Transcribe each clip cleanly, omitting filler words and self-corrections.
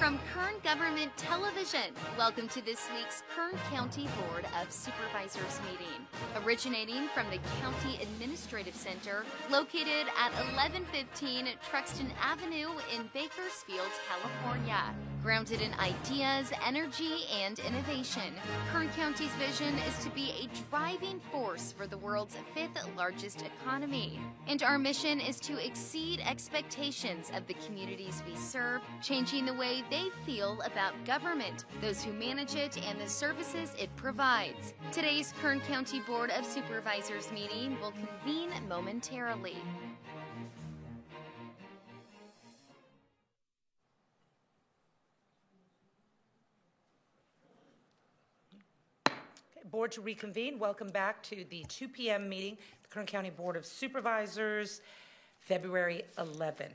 From Kern Government Television, welcome to this week's Kern County Board of Supervisors meeting. Originating from the County Administrative Center, located at 1115 Truxtun Avenue in Bakersfield, California. Grounded in ideas, energy, and innovation, Kern County's vision is to be a driving force for the world's fifth largest economy. And our mission is to exceed expectations of the communities we serve, changing the way they feel about government, those who manage it, and the services it provides. Today's Kern County Board of Supervisors meeting will convene momentarily. Board to reconvene. Welcome back to the 2 p.m. meeting, the Kern County Board of Supervisors, February 11.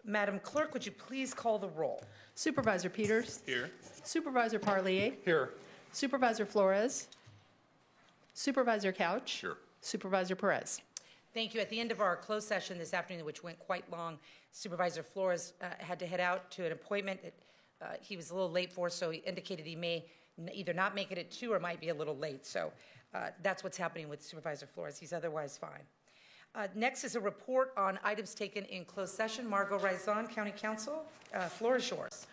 Madam Clerk, would you please call the roll? Supervisor Peters. Here. Supervisor Parlier. Here. Supervisor Flores. Supervisor Couch. Here. Supervisor Perez. Thank you. At the end of our closed session this afternoon, which went quite long, Supervisor Flores had to head out to an appointment that he was a little late for, so he indicated he may either not make it at 2 or might be a little late. So that's what's happening with Supervisor Flores. He's otherwise fine. Next is a report on items taken in closed session. Margot Raizon, County Counsel, floor is yours.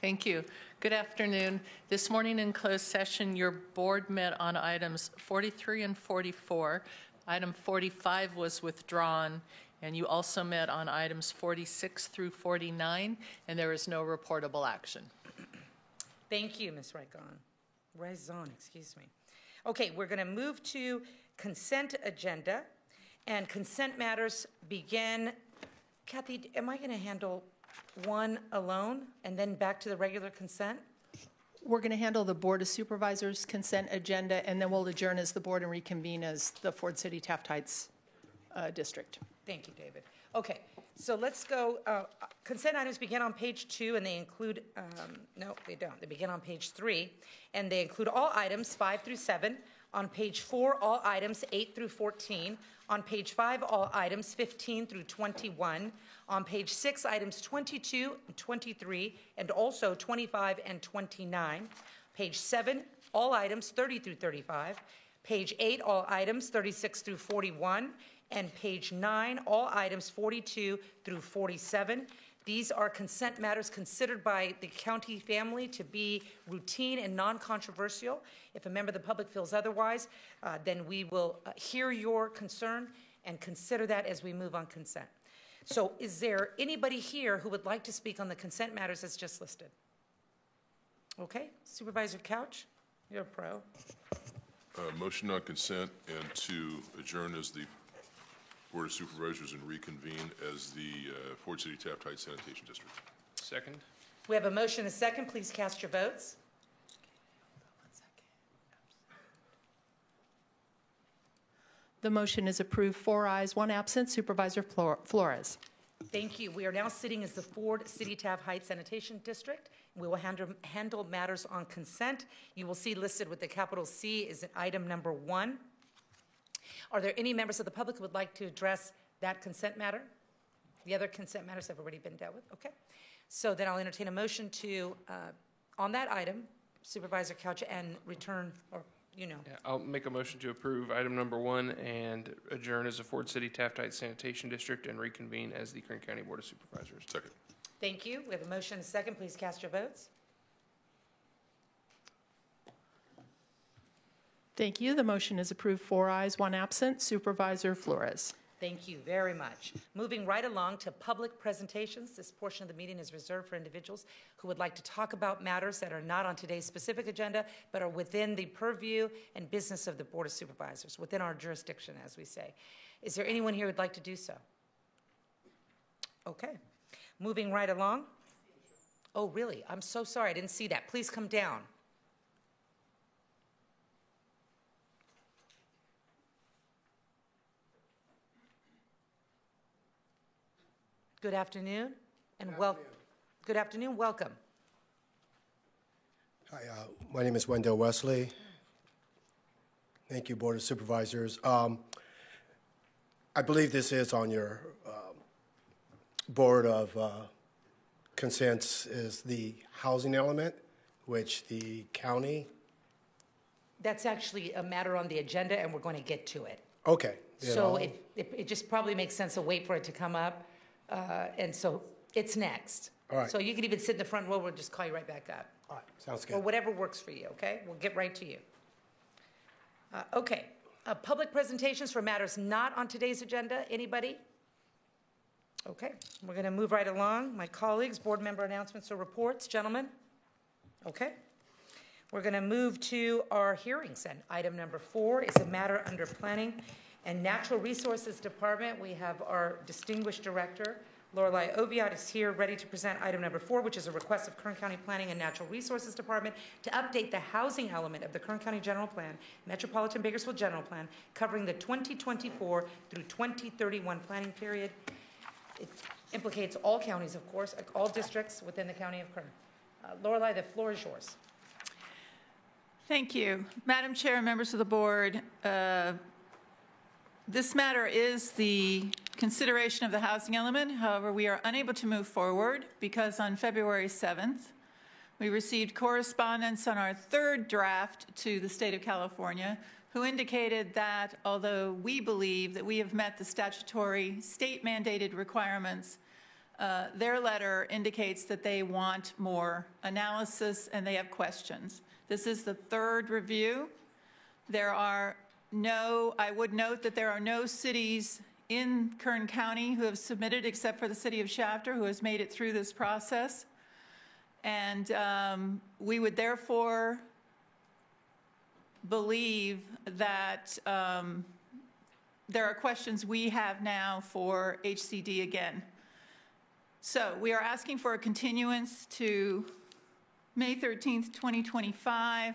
Thank you. Good afternoon. This morning in closed session, your board met on items 43 and 44. Item 45 was withdrawn, and you also met on items 46 through 49, and there is no reportable action. Thank you, Ms. Raizon, excuse me. Okay, we're going to move to consent agenda, and consent matters begin. Kathy, am I going to handle one alone and then back to the regular consent? We're going to handle the Board of Supervisors consent agenda, and then we'll adjourn as the board and reconvene as the Ford City Taft Heights district. Thank you, David. Okay, so let's go. Consent items begin on page 2, and they include, no, they don't. They begin on page 3, and they include all items 5 through 7. On page 4, all items 8 through 14. On page 5, all items 15 through 21. On page 6, items 22 and 23, and also 25 and 29. Page 7, all items 30 through 35. Page 8, all items 36 through 41. And page 9, all items 42 through 47. These are consent matters considered by the county family to be routine and non-controversial. If a member of the public feels otherwise, then we will hear your concern and consider that as we move on consent. So is there anybody here who would like to speak on the consent matters as just listed? Okay, Supervisor Couch, you're a pro. Motion on consent and to adjourn as the Board of Supervisors and reconvene as the Ford City Taft Heights Sanitation District. Second. We have a motion and a second. Please cast your votes. The motion is approved. 4 ayes, 1 absent. Supervisor Flores. Thank you. We are now sitting as the Ford City Taft Heights Sanitation District. We will handle matters on consent. You will see listed with the capital C is item number 1. Are there any members of the public who would like to address that consent matter? The other consent matters have already been dealt with. Okay. So then I'll entertain a motion to, on that item, Supervisor Couch, and return, or you know. Yeah, I'll make a motion to approve item number 1 and adjourn as the Ford City Taft Heights Sanitation District and reconvene as the Kern County Board of Supervisors. Second. Thank you. We have a motion and a second. Please cast your votes. Thank you. The motion is approved. 4 ayes, 1 absent. Supervisor Flores. Thank you very much. Moving right along to public presentations. This portion of the meeting is reserved for individuals who would like to talk about matters that are not on today's specific agenda, but are within the purview and business of the Board of Supervisors, within our jurisdiction, as we say. Is there anyone here who would like to do so? Okay. Moving right along. Oh, really? I'm so sorry. I didn't see that. Please come down. Good afternoon, and good afternoon. Welcome. Hi, my name is Wendell Wesley. Thank you, Board of Supervisors. I believe this is on your Board of consents is the housing element, which the county, That's actually a matter on the agenda, and we're going to get to it. okay. then So I'll- it just probably makes sense to wait for it to come up, and so it's next. All right. So you can even sit in the front row, we'll just call you right back up. All right, sounds Or good. whatever works for you, okay? We'll get right to you. Okay, public presentations for matters not on today's agenda, anybody? Okay, we're going to move right along. My colleagues, board member announcements or reports, gentlemen? Okay. We're going to move to our hearings, and item number 4 is a matter under Planning and Natural Resources Department. We have our distinguished director, Lorelei Oviatt, is here ready to present item number 4, which is a request of Kern County Planning and Natural Resources Department to update the housing element of the Kern County General Plan, Metropolitan Bakersfield General Plan, covering the 2024 through 2031 planning period. It implicates all counties, of course, all districts within the county of Kern. Lorelei, the floor is yours. Thank you. Madam Chair and members of the board, this matter is the consideration of the housing element. However, we are unable to move forward because on February 7th, we received correspondence on our third draft to the state of California, who indicated that although we believe that we have met the statutory state-mandated requirements, their letter indicates that they want more analysis and they have questions. This is the third review. I would note that there are no cities in Kern County who have submitted except for the city of Shafter, who has made it through this process. And we would therefore believe that there are questions we have now for HCD again. So we are asking for a continuance to May 13th, 2025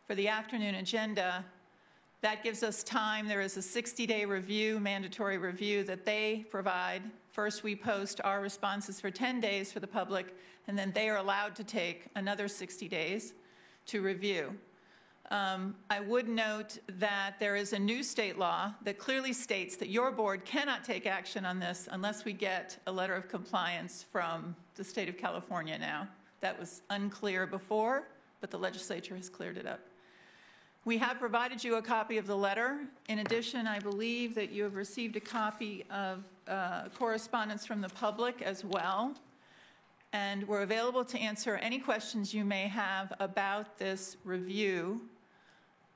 for the afternoon agenda. That gives us time. There is a 60-day review, mandatory review that they provide. First, we post our responses for 10 days for the public, and then they are allowed to take another 60 days to review. I would note that there is a new state law that clearly states that your board cannot take action on this unless we get a letter of compliance from the state of California now. That was unclear before, but the legislature has cleared it up. We have provided you a copy of the letter. In addition, I believe that you have received a copy of correspondence from the public as well. And we're available to answer any questions you may have about this review.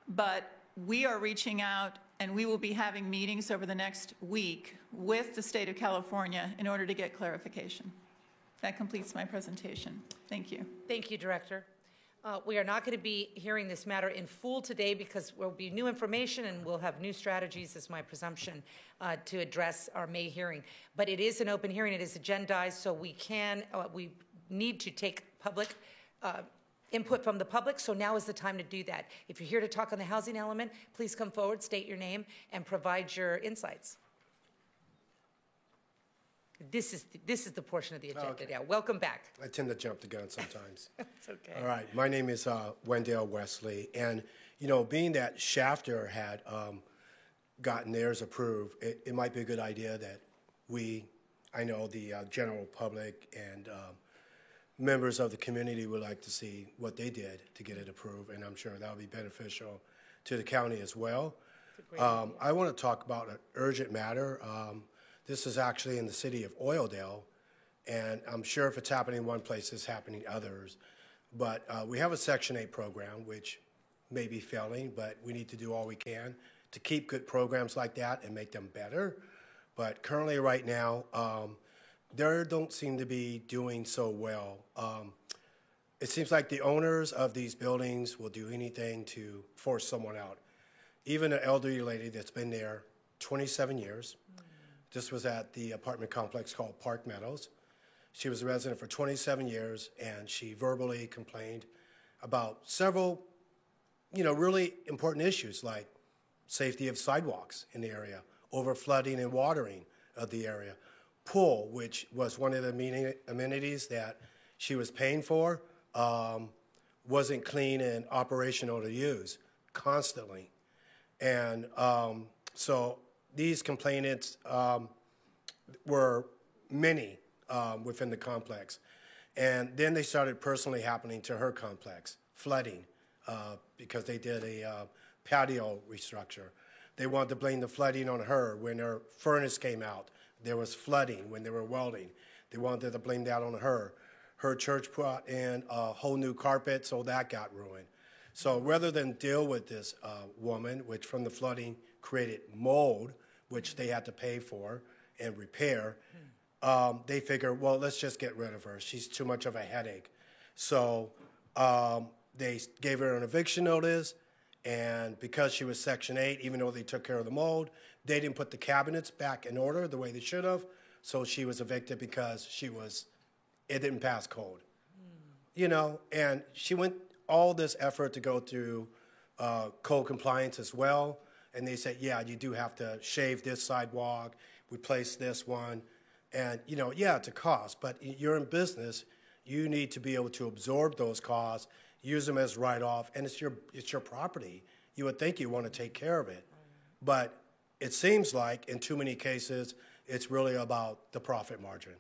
But we are reaching out, and we will be having meetings over the next week with the state of California in order to get clarification. That completes my presentation. Thank you. Thank you, Director. We are not going to be hearing this matter in full today because there will be new information and we'll have new strategies, is my presumption, to address our May hearing. But it is an open hearing. It is agendized, so we need to take public input from the public, so now is the time to do that. If you're here to talk on the housing element, please come forward, state your name, and provide your insights. This is the portion of the agenda. Okay. Yeah, welcome back. I tend to jump the gun sometimes. It's okay. All right, my name is Wendell Wesley, and being that Shafter had gotten theirs approved, it might be a good idea that I know the general public and members of the community would like to see what they did to get it approved, and I'm sure that will be beneficial to the county as well. I want to talk about an urgent matter. This is actually in the city of Oildale, and I'm sure if it's happening in one place, it's happening in others. But we have a Section 8 program, which may be failing, but we need to do all we can to keep good programs like that and make them better. But currently, right now, they don't seem to be doing so well. It seems like the owners of these buildings will do anything to force someone out. Even an elderly lady that's been there 27 years. This was at the apartment complex called Park Meadows. She was a resident for 27 years, and she verbally complained about several, really important issues like safety of sidewalks in the area, over flooding and watering of the area, pool, which was one of the amenities that she was paying for, wasn't clean and operational to use constantly. And so these complainants were many within the complex. And then they started personally happening to her complex, flooding, because they did a patio restructure. They wanted to blame the flooding on her. When her furnace came out, there was flooding when they were welding. They wanted to blame that on her. Her church brought in a whole new carpet, so that got ruined. So rather than deal with this woman, which from the flooding created mold, which they had to pay for and repair, they figured, well, let's just get rid of her. She's too much of a headache. So they gave her an eviction notice, and because she was Section 8, even though they took care of the mold, they didn't put the cabinets back in order the way they should have, so she was evicted because it didn't pass code. You know, and she went all this effort to go through code compliance as well, and they said, yeah, you do have to shave this sidewalk, replace this one, and, you know, yeah, it's a cost, but you're in business, you need to be able to absorb those costs, use them as write-off, and it's your property. You would think you want to take care of it. But it seems like in too many cases, it's really about the profit margin.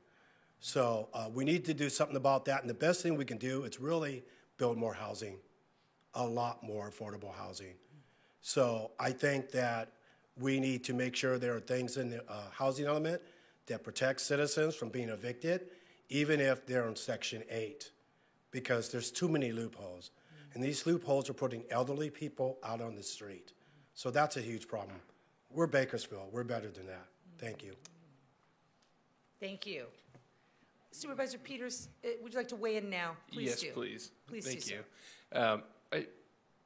So we need to do something about that, and the best thing we can do is really build more housing, a lot more affordable housing. So I think that we need to make sure there are things in the housing element that protect citizens from being evicted, even if they're in Section 8, because there's too many loopholes. And these loopholes are putting elderly people out on the street. So that's a huge problem. We're Bakersfield. We're better than that. Thank you. Thank you. Supervisor Peters, would you like to weigh in now? Please Yes, do. please. Please Thank do you. I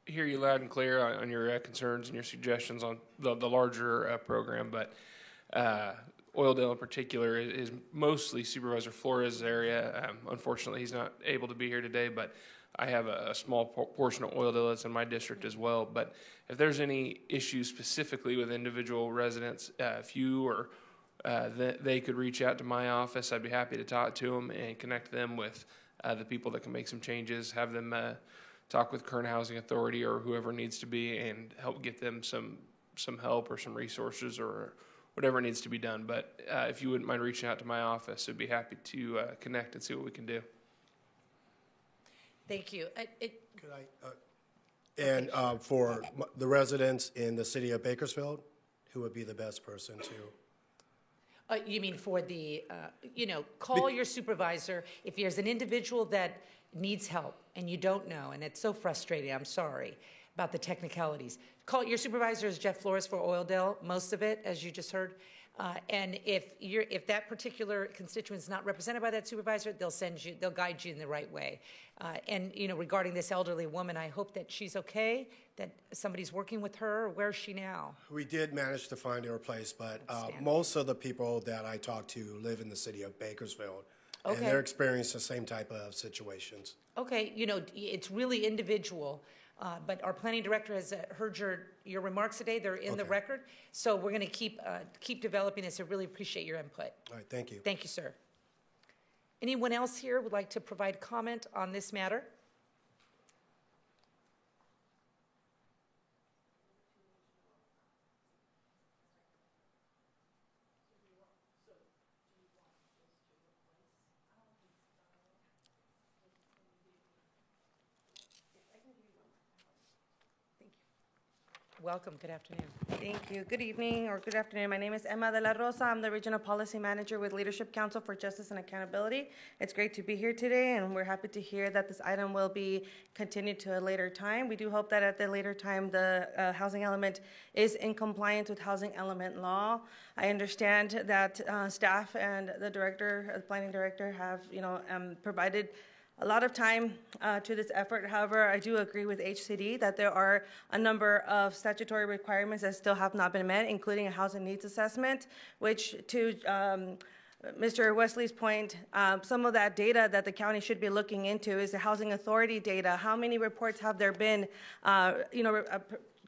hear you loud and clear on your concerns and your suggestions on the larger program, but Oildale in particular is mostly Supervisor Flores' area. Unfortunately, he's not able to be here today, but I have a small portion of Oildale that's in my district as well. But if there's any issues specifically with individual residents, if you or they could reach out to my office, I'd be happy to talk to them and connect them with the people that can make some changes, have them talk with Kern Housing Authority or whoever needs to be and help get them some help or some resources or whatever needs to be done. But if you wouldn't mind reaching out to my office, I'd be happy to connect and see what we can do. Thank you. Could I? And for the residents in the city of Bakersfield, who would be the best person to? You mean for the, call your supervisor. If there's an individual that needs help and you don't know, and it's so frustrating, I'm sorry about the technicalities. Call your supervisor is Jeff Flores for Oildale, most of it, as you just heard. And if that particular constituent is not represented by that supervisor, they'll guide you in the right way. And regarding this elderly woman, I hope that she's okay, that somebody's working with her. Where is she now? We did manage to find her a place, but most of the people that I talk to live in the city of Bakersfield, and they're experiencing the same type of situations. Okay, it's really individual. But our planning director has heard your remarks today. They're in the record. So we're going to keep developing this. I really appreciate your input. All right, thank you. Thank you, sir. Anyone else here would like to provide comment on this matter? Welcome. Good afternoon. Thank you. Good evening or good afternoon. My name is Emma de la Rosa. I'm the Regional Policy Manager with Leadership Council for Justice and Accountability. It's great to be here today, and we're happy to hear that this item will be continued to a later time. We do hope that at the later time the housing element is in compliance with housing element law. I understand that staff and the planning director have, provided a lot of time to this effort. However, I do agree with HCD that there are a number of statutory requirements that still have not been met, including a housing needs assessment, which to Mr. Wesley's point, some of that data that the county should be looking into is the housing authority data. How many reports have there been,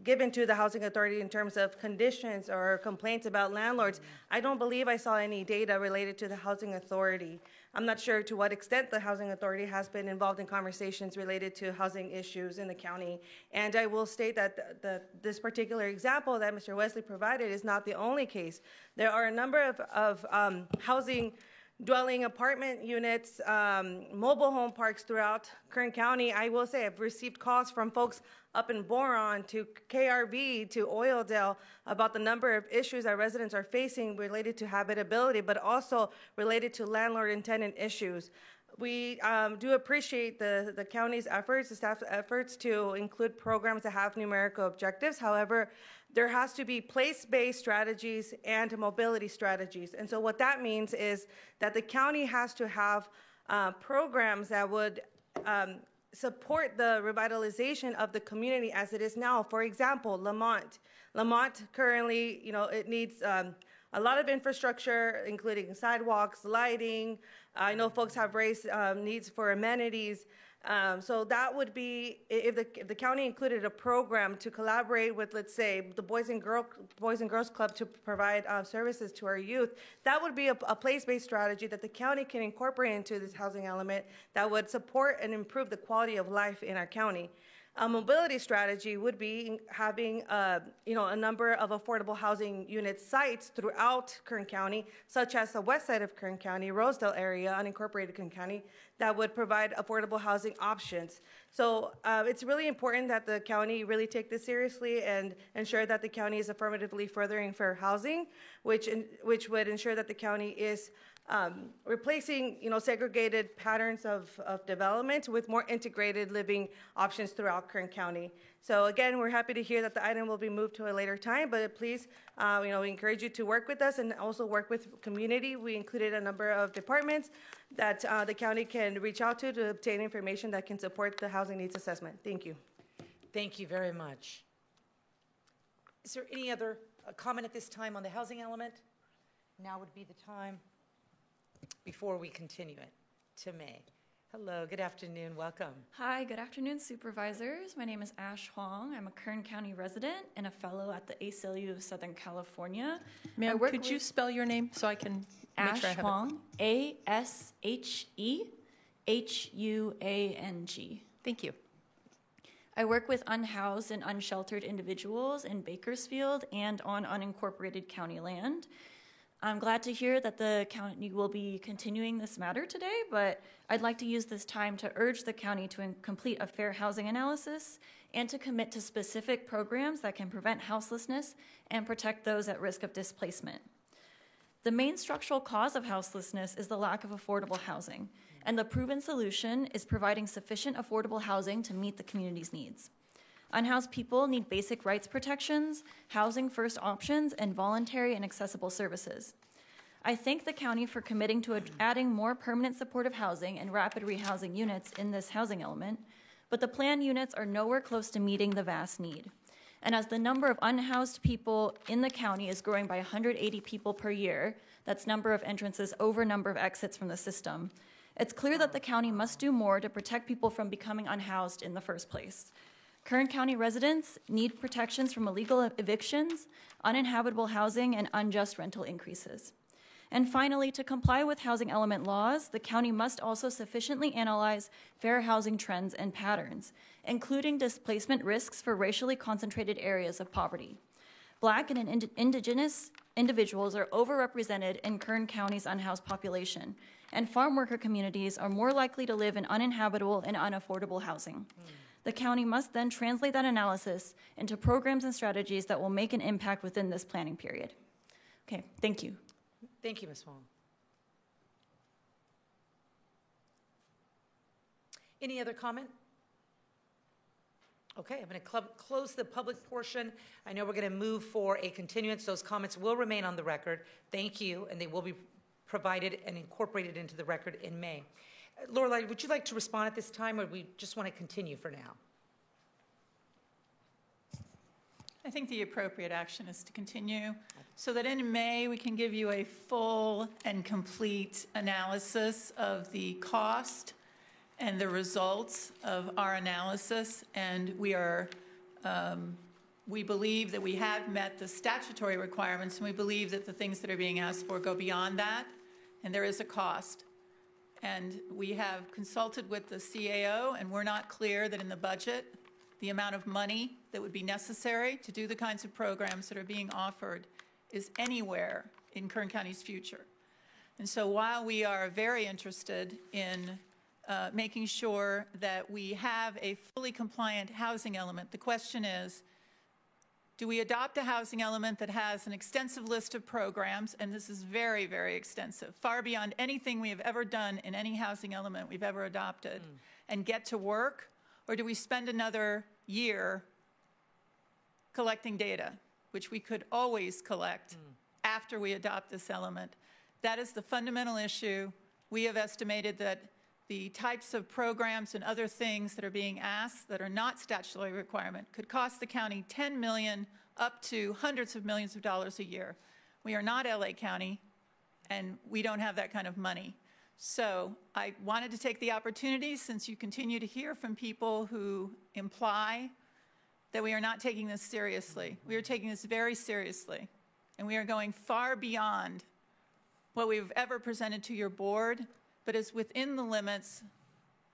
given to the housing authority in terms of conditions or complaints about landlords? I don't believe I saw any data related to the housing authority. I'm not sure to what extent the housing authority has been involved in conversations related to housing issues in the county. And I will state that this particular example that Mr. Wesley provided is not the only case. There are a number of housing dwelling apartment units, mobile home parks throughout Kern County. I will say I've received calls from folks up in Boron to KRV to Oildale about the number of issues our residents are facing related to habitability, but also related to landlord and tenant issues. We do appreciate the county's efforts, the staff's efforts to include programs that have numerical objectives. However, there has to be place-based strategies and mobility strategies. And so what that means is that the county has to have programs that would support the revitalization of the community as it is now. For example, Lamont. Lamont currently, it needs a lot of infrastructure, including sidewalks, lighting. I know folks have raised needs for amenities. So that would be, if the county included a program to collaborate with, let's say, the Boys and Girls Club to provide services to our youth, that would be a place-based strategy that the county can incorporate into this housing element that would support and improve the quality of life in our county. A mobility strategy would be having, a number of affordable housing unit sites throughout Kern County, such as the west side of Kern County, Rosedale area, unincorporated Kern County, that would provide affordable housing options. So it's really important that the county really take this seriously and ensure that the county is affirmatively furthering fair housing, which would ensure that the county is replacing, segregated patterns of development with more integrated living options throughout Kern County. So again, we're happy to hear that the item will be moved to a later time, but please, we encourage you to work with us and also work with community. We included a number of departments that the county can reach out to obtain information that can support the housing needs assessment. Thank you. Thank you very much. Is there any other comment at this time on the housing element? Now would be the time before we continue it to May. Hello, good afternoon, welcome. Hi, good afternoon, supervisors. My name is Ash Huang. I'm a Kern County resident and a fellow at the ACLU of Southern California. Ma'am, could you spell your name so I can make Ash sure I have Huang, ASHEHUANG. Thank you. I work with unhoused and unsheltered individuals in Bakersfield and on unincorporated county land. I'm glad to hear that the county will be continuing this matter today, but I'd like to use this time to urge the county to complete a fair housing analysis and to commit to specific programs that can prevent houselessness and protect those at risk of displacement. The main structural cause of houselessness is the lack of affordable housing, and the proven solution is providing sufficient affordable housing to meet the community's needs. Unhoused people need basic rights protections, housing first options, and voluntary and accessible services. I thank the county for committing to adding more permanent supportive housing and rapid rehousing units in this housing element, but the planned units are nowhere close to meeting the vast need. And as the number of unhoused people in the county is growing by 180 people per year, that's number of entrances over number of exits from the system, it's clear that the county must do more to protect people from becoming unhoused in the first place. Kern County residents need protections from illegal evictions, uninhabitable housing, and unjust rental increases. And finally, to comply with housing element laws, the county must also sufficiently analyze fair housing trends and patterns, including displacement risks for racially concentrated areas of poverty. Black and indigenous individuals are overrepresented in Kern County's unhoused population, and farm worker communities are more likely to live in uninhabitable and unaffordable housing. The county must then translate that analysis into programs and strategies that will make an impact within this planning period. Okay, thank you. Thank you, Ms. Wong. Any other comment? Okay, I'm going to close the public portion. I know we're going to move for a continuance. Those comments will remain on the record. Thank you, and they will be provided and incorporated into the record in May. Lorelei, would you like to respond at this time, or we just want to continue for now? I think the appropriate action is to continue so that in May we can give you a full and complete analysis of the cost and the results of our analysis. And we believe that we have met the statutory requirements, and we believe that the things that are being asked for go beyond that, and there is a cost. And we have consulted with the CAO, and we're not clear that in the budget, the amount of money that would be necessary to do the kinds of programs that are being offered is anywhere in Kern County's future. And so while we are very interested in making sure that we have a fully compliant housing element, the question is, do we adopt a housing element that has an extensive list of programs, and this is very, very extensive, far beyond anything we have ever done in any housing element we've ever adopted, and get to work? Or do we spend another year collecting data, which we could always collect after we adopt this element? That is the fundamental issue. We have estimated that the types of programs and other things that are being asked that are not statutory requirement could cost the county $10 million up to hundreds of millions of dollars a year. We are not LA County, and we don't have that kind of money. So I wanted to take the opportunity, since you continue to hear from people who imply that we are not taking this seriously. We are taking this very seriously, and we are going far beyond what we've ever presented to your board, but is within the limits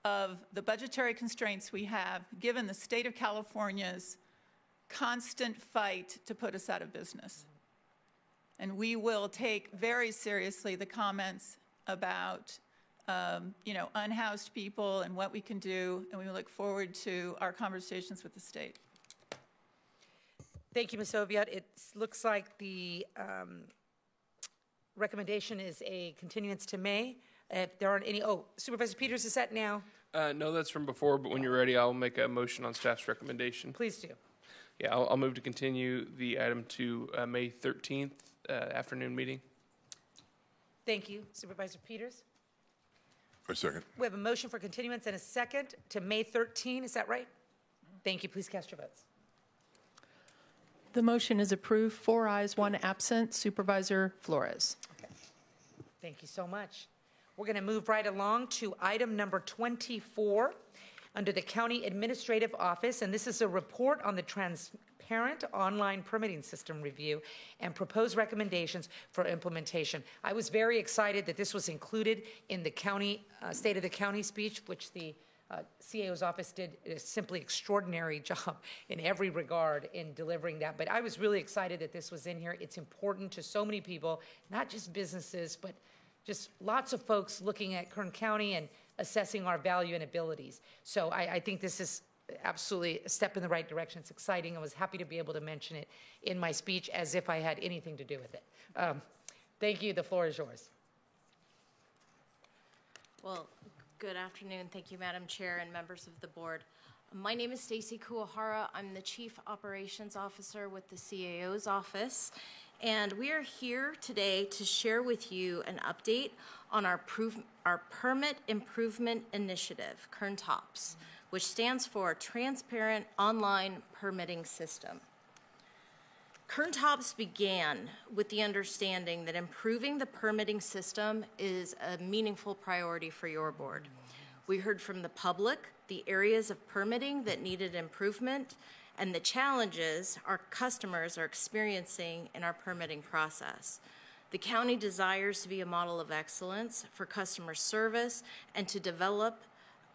of the budgetary constraints we have, given the state of California's constant fight to put us out of business. And we will take very seriously the comments about unhoused people and what we can do, and we look forward to our conversations with the state. Thank you, Ms. Oviatt. It looks like the recommendation is a continuance to May. If there aren't any, Supervisor Peters, is that now? No, that's from before, but when you're ready, I'll make a motion on staff's recommendation. Please do. Yeah, I'll move to continue the item to May 13th afternoon meeting. Thank you, Supervisor Peters. I second. We have a motion for continuance and a second to May 13. Is that right? Thank you. Please cast your votes. The motion is approved. 4 ayes, 1 absent. Supervisor Flores. Okay. Thank you so much. We're going to move right along to item number 24 under the County Administrative Office, and this is a report on the Transparent Online Permitting System review and proposed recommendations for implementation. I was very excited that this was included in the county State of the County speech, which the CAO's office did a simply extraordinary job in every regard in delivering that. But I was really excited that this was in here. It's important to so many people, not just businesses, but just lots of folks looking at Kern County and assessing our value and abilities. So I think this is absolutely a step in the right direction. It's exciting. I was happy to be able to mention it in my speech as if I had anything to do with it. Thank you. The floor is yours. Well, good afternoon. Thank you, Madam Chair and members of the board. My name is Stacy Kuwahara. I'm the Chief Operations Officer with the CAO's office. And we are here today to share with you an update on our Permit Improvement Initiative, KernTOPS, which stands for Transparent Online Permitting System. KernTOPS began with the understanding that improving the permitting system is a meaningful priority for your board. We heard from the public the areas of permitting that needed improvement and the challenges our customers are experiencing in our permitting process. The county desires to be a model of excellence for customer service and to develop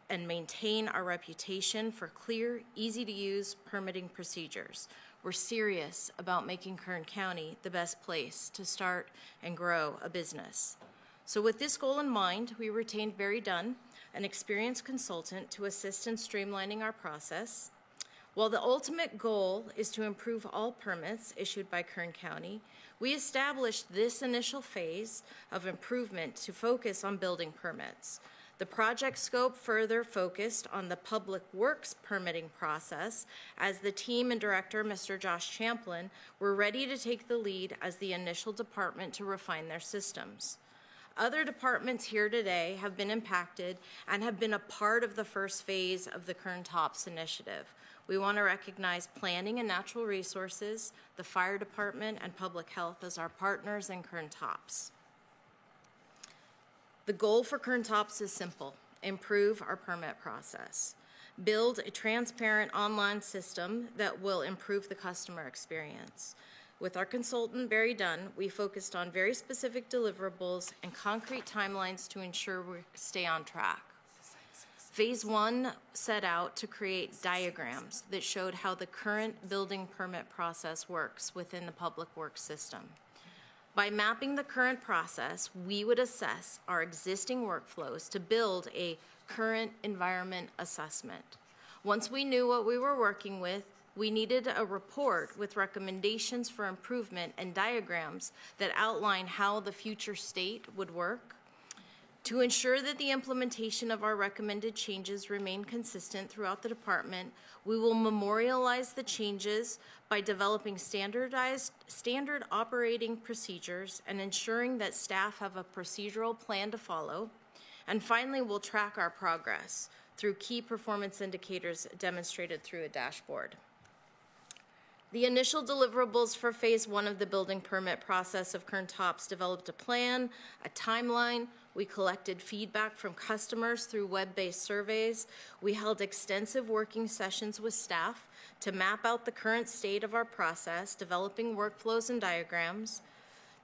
and maintain our reputation for clear, easy-to-use permitting procedures. We're serious about making Kern County the best place to start and grow a business. So with this goal in mind, we retained Barry Dunn, an experienced consultant, to assist in streamlining our process. While the ultimate goal is to improve all permits issued by Kern County, we established this initial phase of improvement to focus on building permits. The project scope further focused on the public works permitting process as the team and director, Mr. Josh Champlin, were ready to take the lead as the initial department to refine their systems. Other departments here today have been impacted and have been a part of the first phase of the KernTOPS initiative. We want to recognize Planning and Natural Resources, the Fire Department, and Public Health as our partners in KernTOPS. The goal for KernTOPS is simple: improve our permit process. Build a transparent online system that will improve the customer experience. With our consultant, Barry Dunn, we focused on very specific deliverables and concrete timelines to ensure we stay on track. Phase 1 set out to create diagrams that showed how the current building permit process works within the public works system. By mapping the current process, we would assess our existing workflows to build a current environment assessment. Once we knew what we were working with, we needed a report with recommendations for improvement and diagrams that outline how the future state would work. To ensure that the implementation of our recommended changes remain consistent throughout the department, we will memorialize the changes by developing standard operating procedures and ensuring that staff have a procedural plan to follow. And finally, we'll track our progress through key performance indicators demonstrated through a dashboard. The initial deliverables for phase 1 of the building permit process of Kern Tops developed a plan, a timeline. We collected feedback from customers through web-based surveys. We held extensive working sessions with staff to map out the current state of our process, developing workflows and diagrams.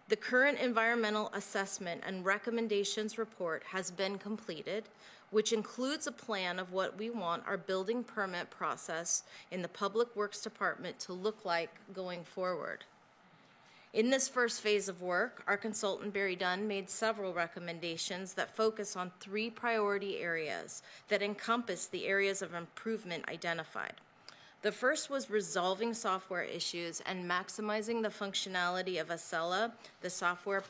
The current environmental assessment and recommendations report has been completed, which includes a plan of what we want our building permit process in the Public Works Department to look like going forward. In this first phase of work, our consultant Barry Dunn made several recommendations that focus on 3 priority areas that encompass the areas of improvement identified. The first was resolving software issues and maximizing the functionality of Acela, the software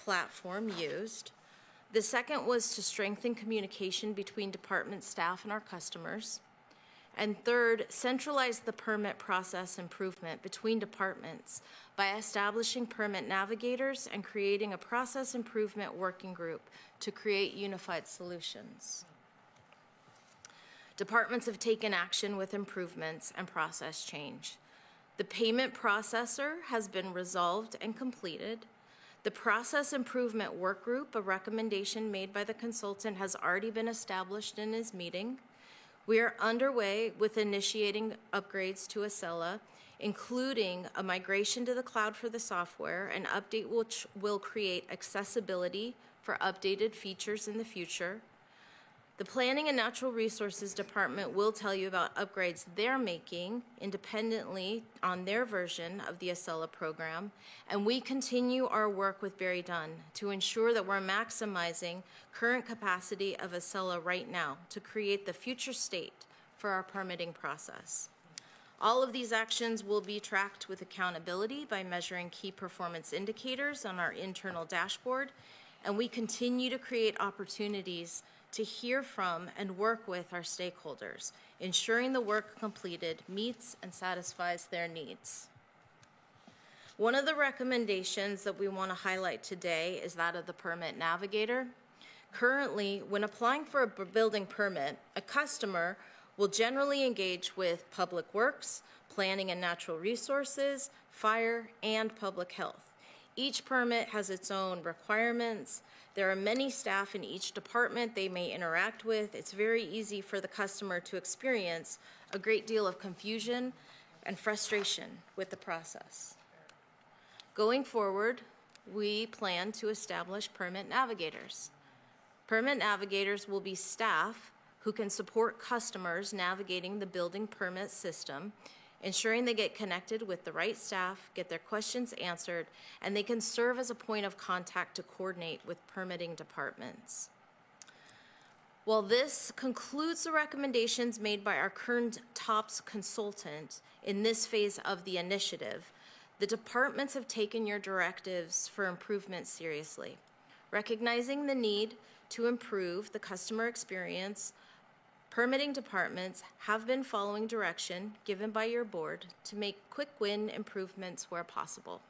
platform used. The second was to strengthen communication between department staff and our customers. And third, centralize the permit process improvement between departments by establishing permit navigators and creating a process improvement working group to create unified solutions. Departments have taken action with improvements and process change. The payment processor has been resolved and completed. The process improvement work group, a recommendation made by the consultant, has already been established and is meeting. We are underway with initiating upgrades to Acela, including a migration to the cloud for the software. An update which will create accessibility for updated features in the future. The Planning and Natural Resources Department will tell you about upgrades they're making independently on their version of the Acela program, and we continue our work with Barry Dunn to ensure that we're maximizing current capacity of Acela right now to create the future state for our permitting process. All of these actions will be tracked with accountability by measuring key performance indicators on our internal dashboard, and we continue to create opportunities to hear from and work with our stakeholders, ensuring the work completed meets and satisfies their needs. One of the recommendations that we want to highlight today is that of the Permit Navigator. Currently, when applying for a building permit, a customer will generally engage with Public Works, Planning and Natural Resources, Fire, and Public Health. Each permit has its own requirements. There are many staff in each department they may interact with. It's very easy for the customer to experience a great deal of confusion and frustration with the process. Going forward, we plan to establish permit navigators. Permit navigators will be staff who can support customers navigating the building permit system, ensuring they get connected with the right staff, get their questions answered, and they can serve as a point of contact to coordinate with permitting departments. While this concludes the recommendations made by our Kern Tops consultant in this phase of the initiative, the departments have taken your directives for improvement seriously. Recognizing the need to improve the customer experience, permitting departments have been following direction given by your board to make quick win improvements where possible.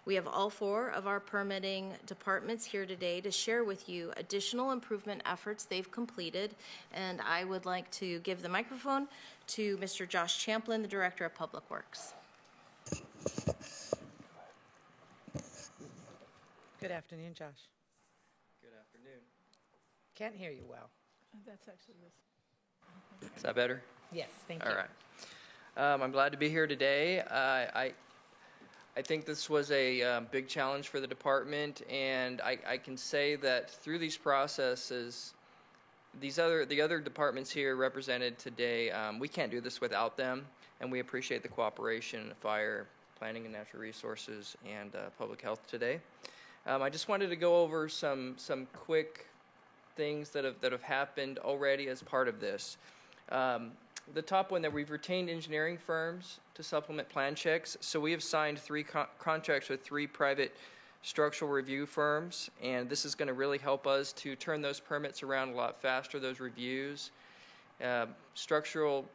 We have all 4 of our permitting departments here today to share with you additional improvement efforts they've completed, and I would like to give the microphone to Mr. Josh Champlin, the Director of Public Works. Good afternoon, Josh. Good afternoon. Can't hear you well. That's actually this. Is that better? Yes, thank you. All right. I'm glad to be here today. I think this was a big challenge for the department, and I can say that through these processes, the other departments here represented today, we can't do this without them, and we appreciate the cooperation of Fire, Planning and Natural Resources and Public Health today. I just wanted to go over some quick things that have happened already as part of this. The top one, that we've retained engineering firms to supplement plan checks. So we have signed 3 contracts with 3 private structural review firms, and this is going to really help us to turn those permits around a lot faster, those reviews. Structural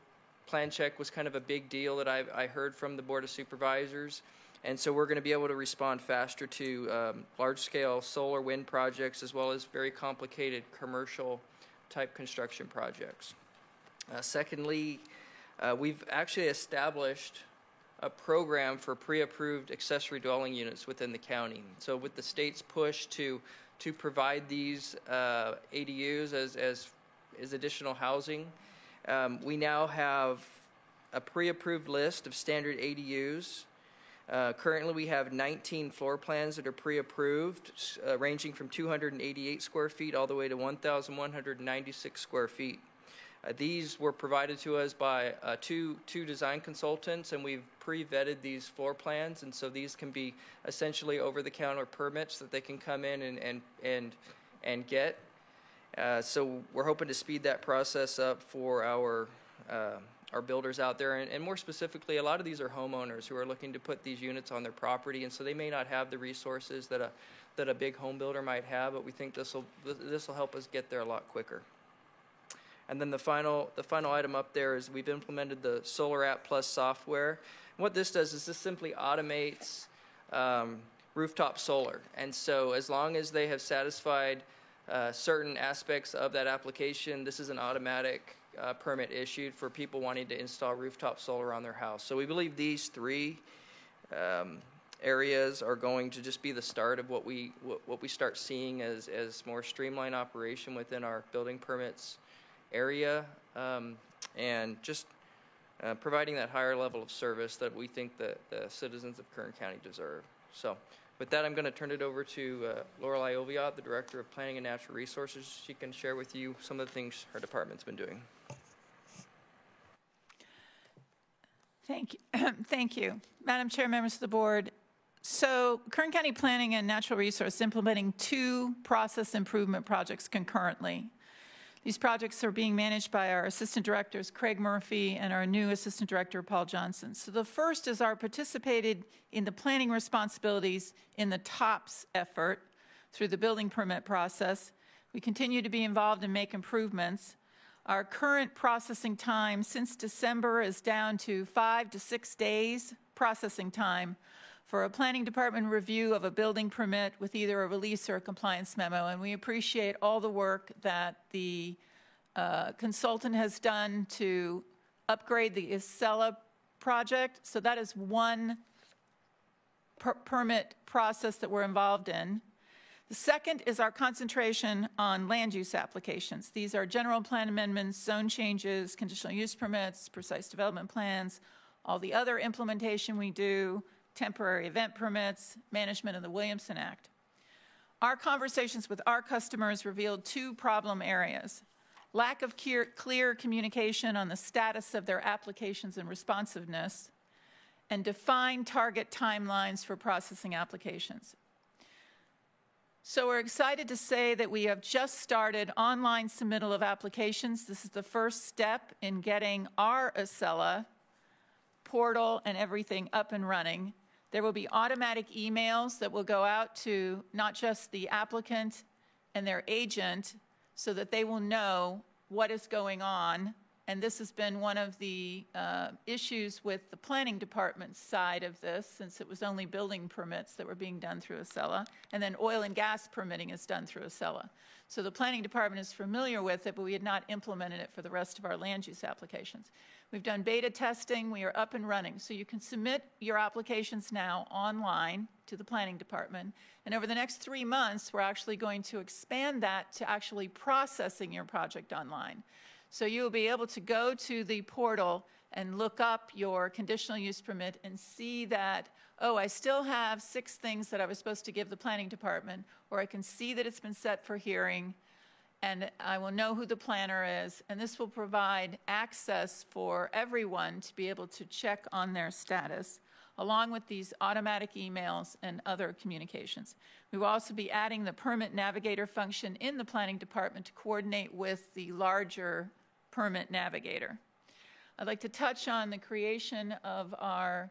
plan check was kind of a big deal that I heard from the Board of Supervisors, and so we're going to be able to respond faster to large-scale solar wind projects as well as very complicated commercial-type construction projects. Secondly, we've actually established a program for pre-approved accessory dwelling units within the county. So with the state's push to provide these ADUs as additional housing, we now have a pre-approved list of standard ADUs. Currently we have 19 floor plans that are pre-approved, ranging from 288 square feet all the way to 1,196 square feet. These were provided to us by two design consultants, and we've pre-vetted these floor plans, and so these can be essentially over-the-counter permits that they can come in and get. So we're hoping to speed that process up for our builders out there, and more specifically, a lot of these are homeowners who are looking to put these units on their property, and so they may not have the resources that a big home builder might have, but we think this will help us get there a lot quicker. And then the final item up there is we've implemented the Solar App Plus software. And what this does is this simply automates rooftop solar. And so as long as they have satisfied certain aspects of that application, this is an automatic permit issued for people wanting to install rooftop solar on their house. So we believe these 3 areas are going to just be the start of what we start seeing as more streamlined operation within our building permits area, and just providing that higher level of service that we think that the citizens of Kern County deserve. So with that, I'm going to turn it over to Lorelei Oviatt, the Director of Planning and Natural Resources. She can share with you some of the things her department's been doing. Thank you. Thank you. Madam Chair, members of the board. So Kern County Planning and Natural Resources implementing 2 process improvement projects concurrently. These projects are being managed by our Assistant Directors, Craig Murphy, and our new Assistant Director, Paul Johnson. So the first is our participated in the planning responsibilities in the TOPS effort through the building permit process. We continue to be involved and make improvements. Our current processing time since December is down to 5 to 6 days processing time for a planning department review of a building permit with either a release or a compliance memo. And we appreciate all the work that the consultant has done to upgrade the Acela project. So that is one permit process that we're involved in. The second is our concentration on land use applications. These are general plan amendments, zone changes, conditional use permits, precise development plans, all the other implementation we do, temporary event permits, management of the Williamson Act. Our conversations with our customers revealed 2 problem areas: lack of clear communication on the status of their applications and responsiveness, and defined target timelines for processing applications. So we're excited to say that we have just started online submittal of applications. This is the first step in getting our Acela portal and everything up and running. There will be automatic emails that will go out to not just the applicant and their agent so that they will know what is going on. And this has been one of the issues with the planning department's side of this, since it was only building permits that were being done through Acela, and then oil and gas permitting is done through Acela. So the planning department is familiar with it, but we had not implemented it for the rest of our land use applications. We've done beta testing. We are up and running. So you can submit your applications now online to the planning department. And over the next 3 months, we're actually going to expand that to actually processing your project online. So you will be able to go to the portal and look up your conditional use permit and see that, oh, I still have 6 things that I was supposed to give the planning department, or I can see that it's been set for hearing, and I will know who the planner is. And this will provide access for everyone to be able to check on their status. along with these automatic emails and other communications. We will also be adding the permit navigator function in the planning department to coordinate with the larger permit navigator. I'd like to touch on the creation of our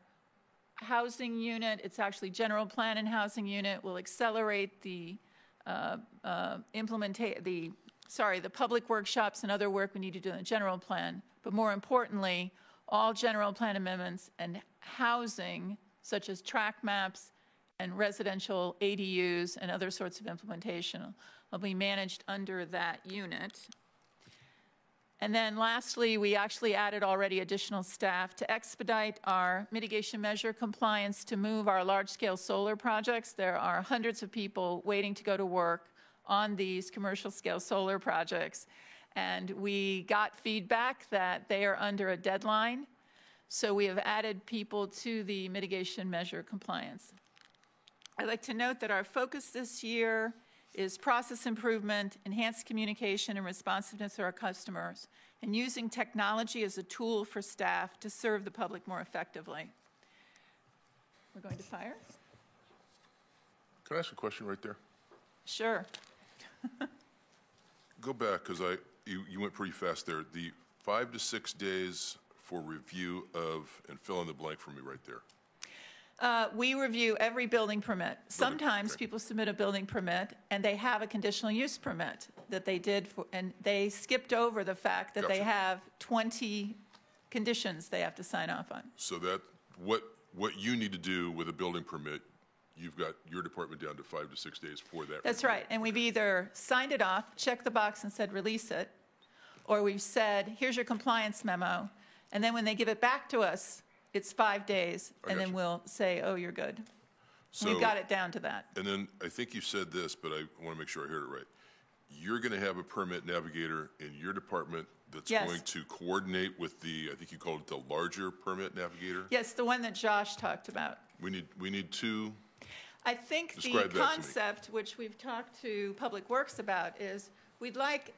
housing unit. It's actually general plan and housing unit. Will accelerate the the public workshops and other work we need to do in the general plan. But more importantly, all general plan amendments and housing, such as track maps and residential ADUs and other sorts of implementation, will be managed under that unit. And then lastly, we actually added already additional staff to expedite our mitigation measure compliance to move our large-scale solar projects. There are hundreds of people waiting to go to work on these commercial-scale solar projects. And we got feedback that they are under a deadline. So we have added people to the mitigation measure compliance. I'd like to note that our focus this year is process improvement, enhanced communication and responsiveness to our customers, and using technology as a tool for staff to serve the public more effectively. We're going to fire? Can I ask a question right there? Sure. Go back, because you went pretty fast there. The 5 to 6 days for review of, and fill in the blank for me right there. We review every building permit. Sometimes people submit a building permit and they have a conditional use permit that they did, and they skipped over the fact that they have 20 conditions they have to sign off on. So that, what you need to do with a building permit, you've got your department down to 5 to 6 days for that. That's right, and we've either signed it off, checked the box and said release it, or we've said, here's your compliance memo, and then when they give it back to us, it's 5 days, and then we'll say, oh, you're good. So, we've got it down to that. And then I think you said this, but I want to make sure I heard it right. You're going to have a permit navigator in your department that's going to coordinate with the, I think you called it the larger permit navigator? Yes, the one that Josh talked about. We need two. I think the concept, which we've talked to Public Works about, is we'd like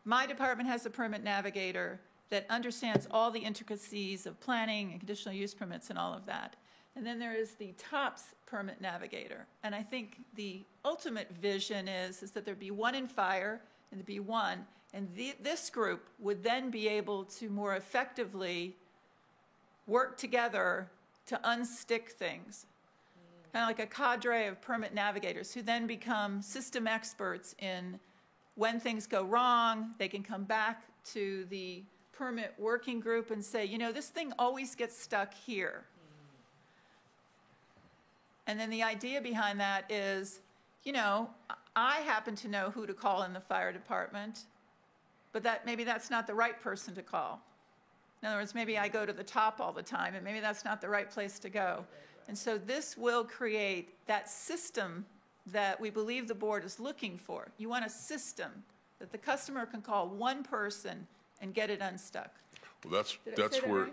my department has a permit navigator that understands all the intricacies of planning and conditional use permits and all of that. And then there is the TOPS permit navigator. And I think the ultimate vision is that there'd be one in fire and there'd be one. And this group would then be able to more effectively work together to unstick things. Kind of like a cadre of permit navigators who then become system experts in when things go wrong, they can come back to the permit working group and say, you know, this thing always gets stuck here. And then the idea behind that is, you know, I happen to know who to call in the fire department, but maybe that's not the right person to call. In other words, maybe I go to the top all the time, and maybe that's not the right place to go. And so this will create that system that we believe the board is looking for. You want a system that the customer can call one person and get it unstuck. Well, that's where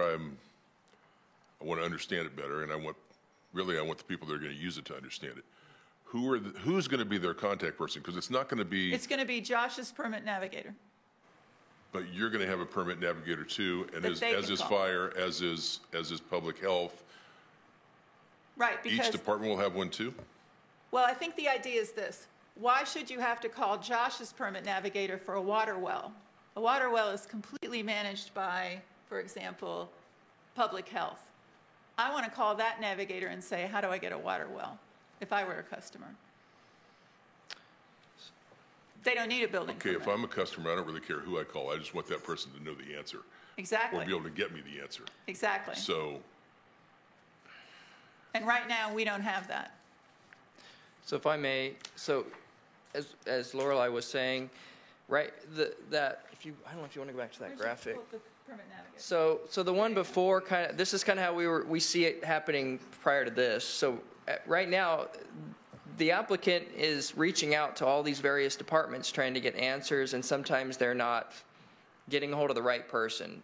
I want to understand it better, and I want the people that are going to use it to understand it. Who's going to be their contact person? Because it's not going to be. It's going to be Josh's permit navigator. But you're going to have a permit navigator too, and as is fire, as is public health. Right. Because each department will have one too. Well, I think the idea is this. Why should you have to call Josh's permit navigator for a water well? A water well is completely managed by, for example, public health. I want to call that navigator and say, how do I get a water well if I were a customer? They don't need a building permit. If I'm a customer, I don't really care who I call. I just want that person to know the answer. Exactly. Or be able to get me the answer. Exactly. So. And right now, we don't have that. So if I may, as Lorelei was saying, right, I don't know if you want to go back to that graphic. So the one before, this is kind of how we see it happening prior to this. So right now, the applicant is reaching out to all these various departments trying to get answers, and sometimes they're not getting a hold of the right person.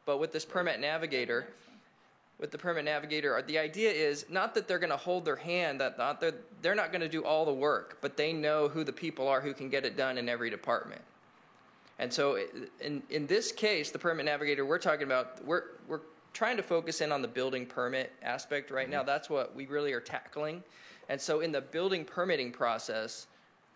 But with this permit navigator, the idea is not that they're going to hold their hand, that they're not going to do all the work, but they know who the people are who can get it done in every department. And so in this case, the permit navigator we're talking about, we're trying to focus in on the building permit aspect right now. That's what we really are tackling. And so in the building permitting process,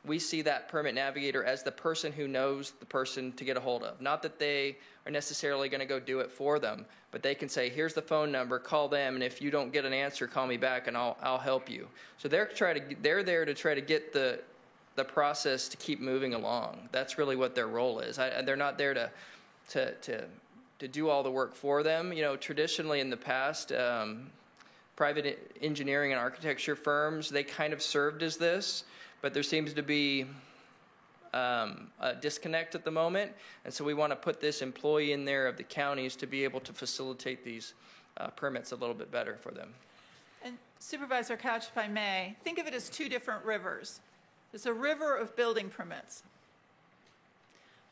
we see that permit navigator as the person who knows the person to get a hold of. Not that they are necessarily going to go do it for them, but they can say, here's the phone number, call them, and if you don't get an answer, call me back and I'll help you. So they're there to try to get the process to keep moving along. That's really what their role is. They're not there to do all the work for them. You know, traditionally in the past, private engineering and architecture firms, they kind of served as this, but there seems to be a disconnect at the moment, and so we want to put this employee in there of the counties to be able to facilitate these permits a little bit better for them. And Supervisor Couch, if I may, think of it as two different rivers. There's a river of building permits,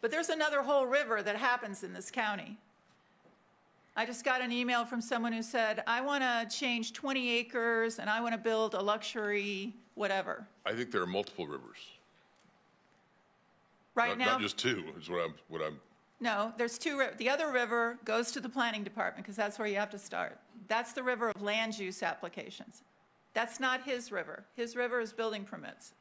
but there's another whole river that happens in this county. I just got an email from someone who said, I want to change 20 acres and I want to build a luxury whatever. I think there are multiple rivers. Right now, not just two is what I'm. No, there's two. The other river goes to the planning department because that's where you have to start. That's the river of land use applications. That's not his river. His river is building permits.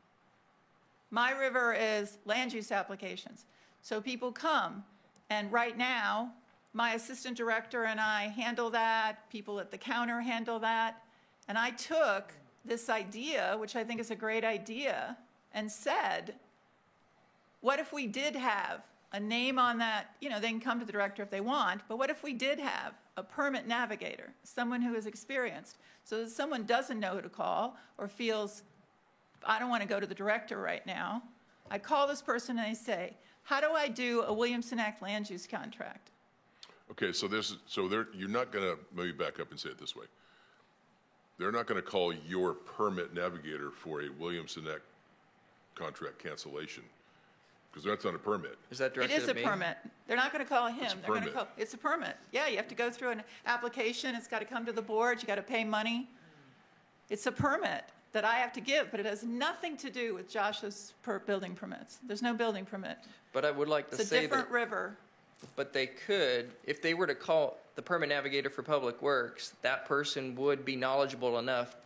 My river is land use applications. So people come, and right now, my assistant director and I handle that. People at the counter handle that. And I took this idea, which I think is a great idea, and said, what if we did have a name on that? You know, they can come to the director if they want, but what if we did have a permit navigator, someone who is experienced, so that someone doesn't know who to call or feels, I don't want to go to the director right now. I call this person and I say, how do I do a Williamson Act land use contract? Okay, so you're not going to, maybe back up and say it this way. They're not going to call your permit navigator for a Williamson Act contract cancellation because that's not a permit. Is that directed at me? It is a permit. They're not going to call him. It's a They're going to permit. call. It's a permit. Yeah, you have to go through an application. It's got to come to the board. You got to pay money. It's a permit that I have to give, but it has nothing to do with Josh's building permits. There's no building permit. But I would like to say that. It's a different river. But they could, if they were to call the permit navigator for Public Works, that person would be knowledgeable enough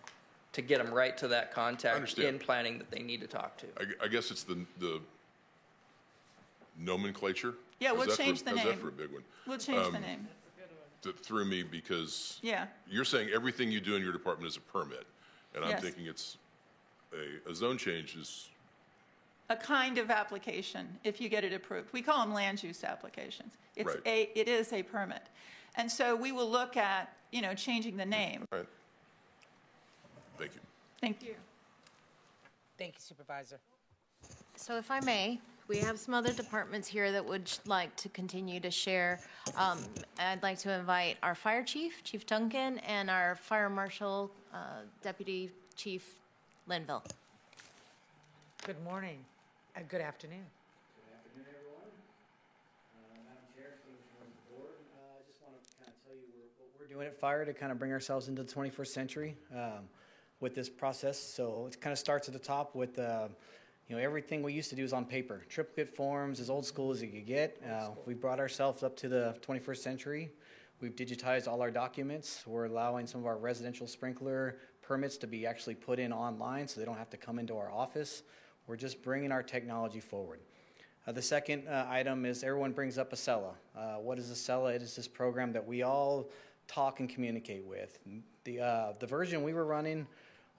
to get them right to that contact in planning that they need to talk to. I guess it's the nomenclature. Yeah, we'll change the name. How's that for a big one? We'll change the name. That threw me because yeah, you're saying everything you do in your department is a permit, and I'm Yes. thinking it's a zone change is. a kind of application if you get it approved. We call them land use applications. It's Right. it is a permit. And so we will look at, you know, changing the name. All right. Thank you. Thank you. Thank you, Supervisor. So if I may, we have some other departments here that would like to continue to share. I'd like to invite our fire chief, Chief Duncan, and our fire marshal, Deputy Chief Linville. Good morning. Good afternoon. Good afternoon, everyone. Madam Chair, members of the board, I just want to kind of tell you what we're doing at Fire to kind of bring ourselves into the 21st century with this process. So it kind of starts at the top with, you know, everything we used to do is on paper. Triplicate forms, as old school as you could get. We brought ourselves up to the 21st century. We've digitized all our documents. We're allowing some of our residential sprinkler permits to be actually put in online so they don't have to come into our office. We're just bringing our technology forward. The second item is everyone brings up Acela. What is Acela? It is this program that we all talk and communicate with. The version we were running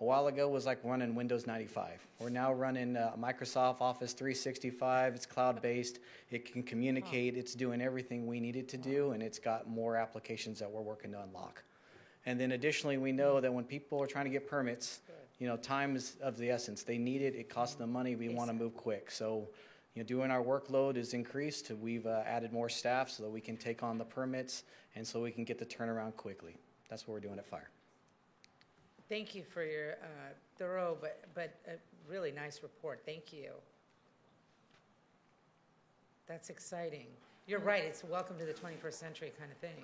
a while ago was like running Windows 95. We're now running Microsoft Office 365. It's cloud-based. It can communicate. It's doing everything we need it to do, and it's got more applications that we're working to unlock. And then additionally, we know that when people are trying to get permits, you know, time is of the essence. They need it. It costs them money. We want to move quick. So, you know, doing our workload is increased. We've added more staff so that we can take on the permits and so we can get the turnaround quickly. That's what we're doing at Fire. Thank you for your thorough but really nice report. Thank you. That's exciting. You're right. It's welcome to the 21st century kind of thing.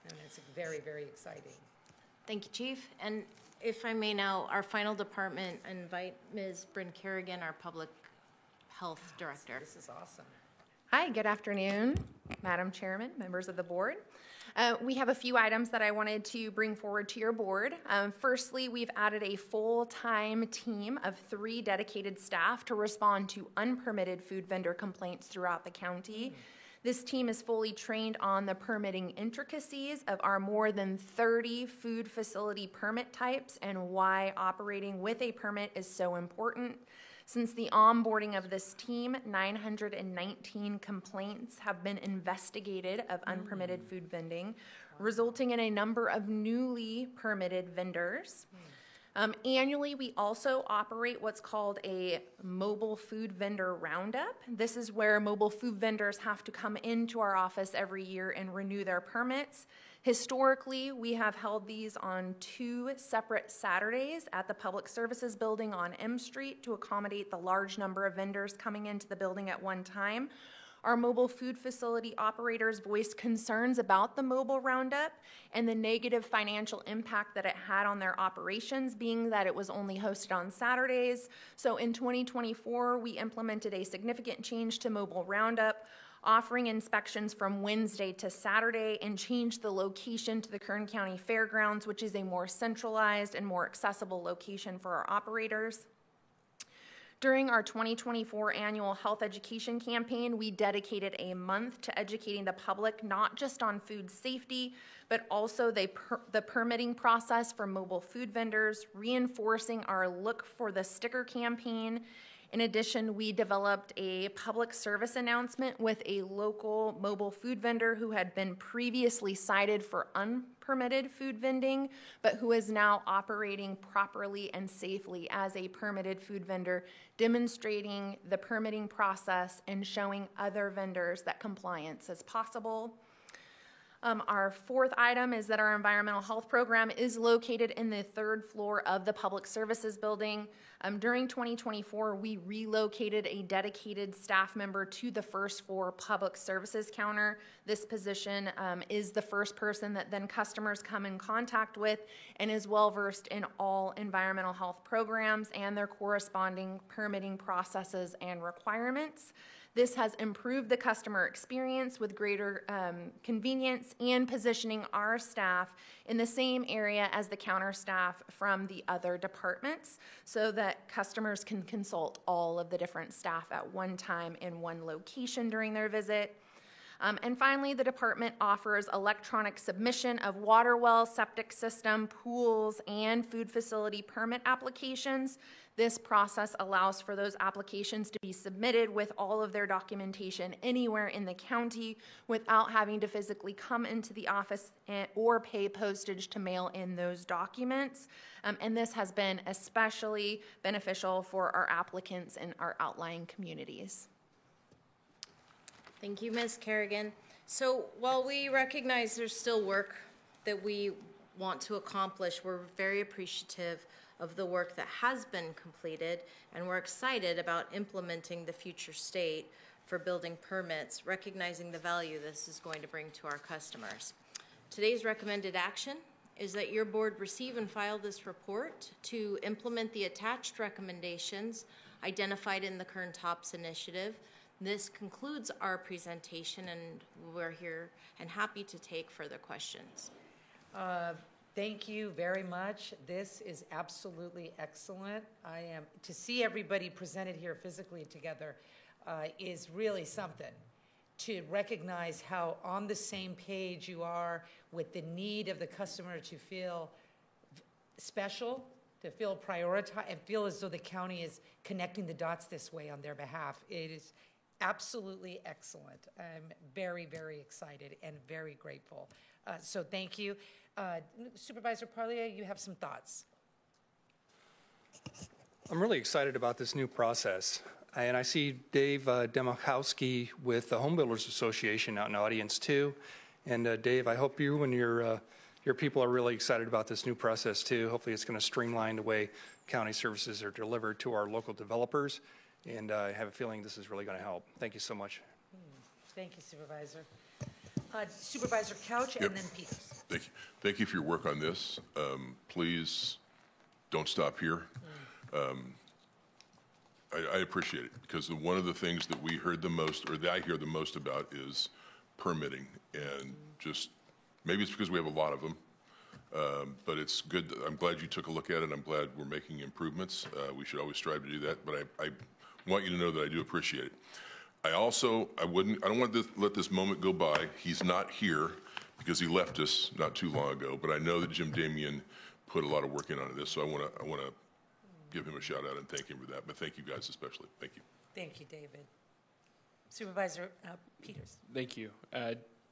And it's very, very exciting. Thank you, Chief. And if I may now, our final department, invite Ms. Bryn Kerrigan, our Public Health Director. This is awesome. Hi, good afternoon, Madam Chairman, members of the board. We have a few items that I wanted to bring forward to your board. Firstly, we've added a full-time team of 3 dedicated staff to respond to unpermitted food vendor complaints throughout the county. This team is fully trained on the permitting intricacies of our more than 30 food facility permit types and why operating with a permit is so important. Since the onboarding of this team, 919 complaints have been investigated of unpermitted food vending, resulting in a number of newly permitted vendors. Annually, we also operate what's called a mobile food vendor roundup. This is where mobile food vendors have to come into our office every year and renew their permits. Historically, we have held these on 2 separate Saturdays at the Public Services Building on M Street to accommodate the large number of vendors coming into the building at one time. Our mobile food facility operators voiced concerns about the mobile roundup and the negative financial impact that it had on their operations, being that it was only hosted on Saturdays. So in 2024, we implemented a significant change to mobile roundup, offering inspections from Wednesday to Saturday, and changed the location to the Kern County Fairgrounds, which is a more centralized and more accessible location for our operators. During our 2024 annual health education campaign, we dedicated a month to educating the public not just on food safety, but also the permitting process for mobile food vendors, reinforcing our Look for the Sticker campaign. In addition, we developed a public service announcement with a local mobile food vendor who had been previously cited for unpermitted food vending, but who is now operating properly and safely as a permitted food vendor, demonstrating the permitting process and showing other vendors that compliance is possible. Our 4th item is that our environmental health program is located in the 3rd floor of the Public Services Building. During 2024, we relocated a dedicated staff member to the 1st floor Public Services counter. This position is the first person that then customers come in contact with and is well-versed in all environmental health programs and their corresponding permitting processes and requirements. This has improved the customer experience with greater convenience and positioning our staff in the same area as the counter staff from the other departments so that customers can consult all of the different staff at one time in one location during their visit. And finally, the department offers electronic submission of water well, septic system, pools, and food facility permit applications. This process allows for those applications to be submitted with all of their documentation anywhere in the county without having to physically come into the office or pay postage to mail in those documents. And this has been especially beneficial for our applicants in our outlying communities. Thank you, Ms. Kerrigan. So while we recognize there's still work that we want to accomplish, we're very appreciative of the work that has been completed, and we're excited about implementing the future state for building permits, recognizing the value this is going to bring to our customers. Today's recommended action is that your board receive and file this report to implement the attached recommendations identified in the Kern TOPS initiative. This concludes our presentation, and we're here and happy to take further questions. Thank you very much. This is absolutely excellent. To see everybody presented here physically together is really something. To recognize how on the same page you are with the need of the customer to feel special, to feel prioritized, and feel as though the county is connecting the dots this way on their behalf. It is absolutely excellent. I'm very, very excited and very grateful. So thank you. Supervisor Parlia, you have some thoughts. I'm really excited about this new process. And I see Dave Demachowski with the Home Builders Association out in the audience too. And Dave, I hope you and your people are really excited about this new process too. Hopefully it's going to streamline the way county services are delivered to our local developers. And I have a feeling this is really going to help. Thank you so much. Thank you, Supervisor. Supervisor Couch, and then Peters. Thank you. Thank you for your work on this. Please don't stop here. I appreciate it, because one of the things that we heard the most, or that I hear the most about, is permitting. And just, maybe it's because we have a lot of them, but it's good. I'm glad you took a look at it. I'm glad we're making improvements. We should always strive to do that, but I want you to know that I do appreciate it. I don't want to let this moment go by. He's not here because he left us not too long ago, but I know that Jim Damian put a lot of work in on this, so I want to give him a shout out and thank him for that. But thank you guys especially. Thank you. Thank you, David. Supervisor Peters. Thank you.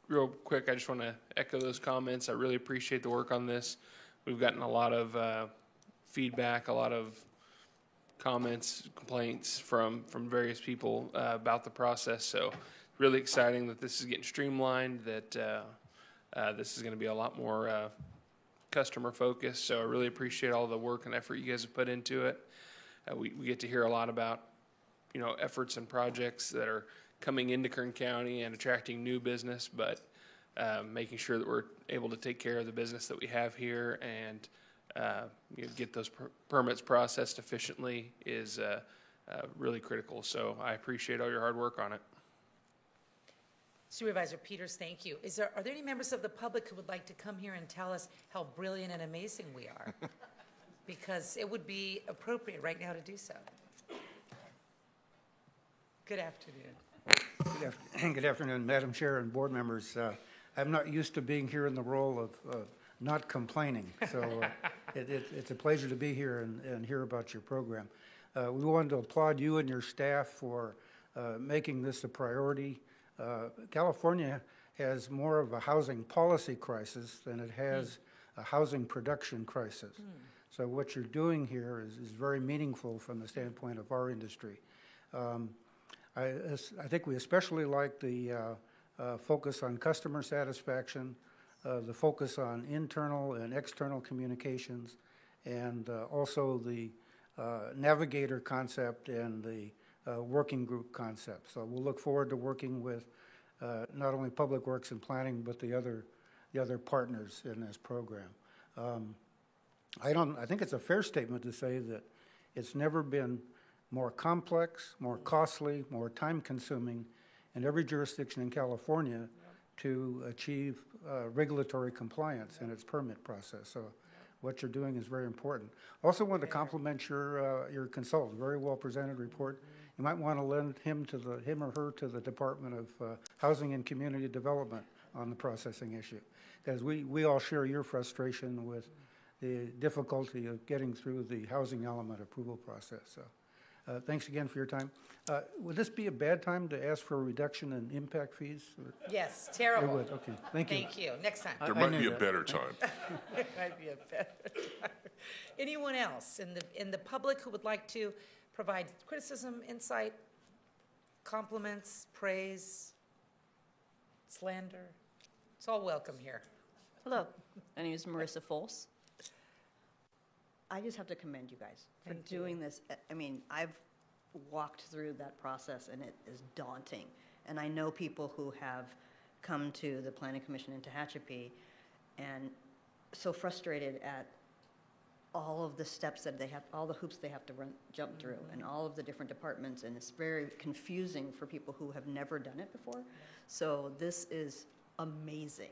Real quick, I just want to echo those comments. I really appreciate the work on this. We've gotten a lot of feedback, a lot of comments, complaints from various people about the process. So really exciting that this is getting streamlined, that this is going to be a lot more customer focused. So I really appreciate all the work and effort you guys have put into it. We get to hear a lot about, efforts and projects that are coming into Kern County and attracting new business, but making sure that we're able to take care of the business that we have here and get those permits processed efficiently is really critical. So I appreciate all your hard work on it. Supervisor Peters, thank you. Are there any members of the public who would like to come here and tell us how brilliant and amazing we are? Because it would be appropriate right now to do so. Good afternoon. Good afternoon, Madam Chair and board members. I'm not used to being here in the role of not complaining, so it's a pleasure to be here and hear about your program. We wanted to applaud you and your staff for making this a priority. California has more of a housing policy crisis than it has a housing production crisis. So what you're doing here is very meaningful from the standpoint of our industry. I think we especially like the focus on customer satisfaction, the focus on internal and external communications, and also the navigator concept and the working group concept. So we'll look forward to working with not only Public Works and Planning, but the other partners in this program. I think it's a fair statement to say that it's never been more complex, more costly, more time-consuming in every jurisdiction in California to achieve regulatory compliance in its permit process. So what you're doing is very important. Also want to compliment your consultant. Very well presented report. You might want to lend him or her to the Department of Housing and Community Development on the processing issue, because we all share your frustration with the difficulty of getting through the housing element approval process. So thanks again for your time. Would this be a bad time to ask for a reduction in impact fees? Yes, terrible. It would. Okay, thank you. Thank you. Next time. There might be a better time. There might be a better time. Anyone else in the public who would like to provide criticism, insight, compliments, praise, slander? It's all welcome here. Hello, my name is Marissa Fols. I just have to commend you guys for doing this. I mean, I've walked through that process and it is daunting. And I know people who have come to the Planning Commission in Tehachapi and so frustrated at all of the steps that they have, all the hoops they have to jump through, and all of the different departments, and it's very confusing for people who have never done it before. So this is amazing,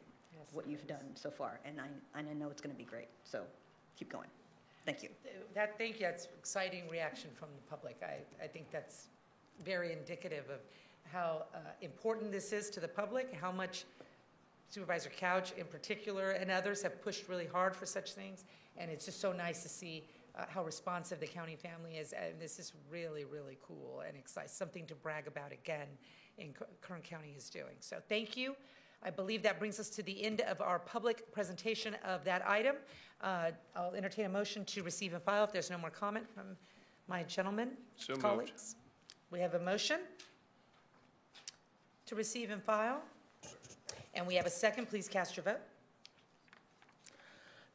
what you've done so far, and I know it's going to be great. So keep going. Thank you. Thank you. That's exciting reaction from the public. I think that's very indicative of how important this is to the public, how much Supervisor Couch in particular and others have pushed really hard for such things. And it's just so nice to see how responsive the county family is. And this is really, really cool and exciting. Something to brag about again in Kern County is doing. So thank you. I believe that brings us to the end of our public presentation of that item. I'll entertain a motion to receive and file if there's no more comment from my gentlemen, colleagues. We have a motion to receive and file. And we have a second. Please cast your vote.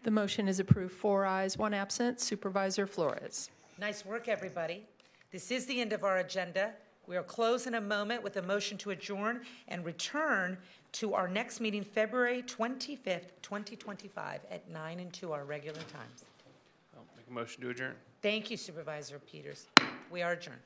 The motion is approved. 4 ayes, 1 absent. Supervisor Flores. Nice work, everybody. This is the end of our agenda. We'll close in a moment with a motion to adjourn and return to our next meeting, February 25th, 2025 at 9 and 2, our regular times. I'll make a motion to adjourn. Thank you, Supervisor Peters. We are adjourned.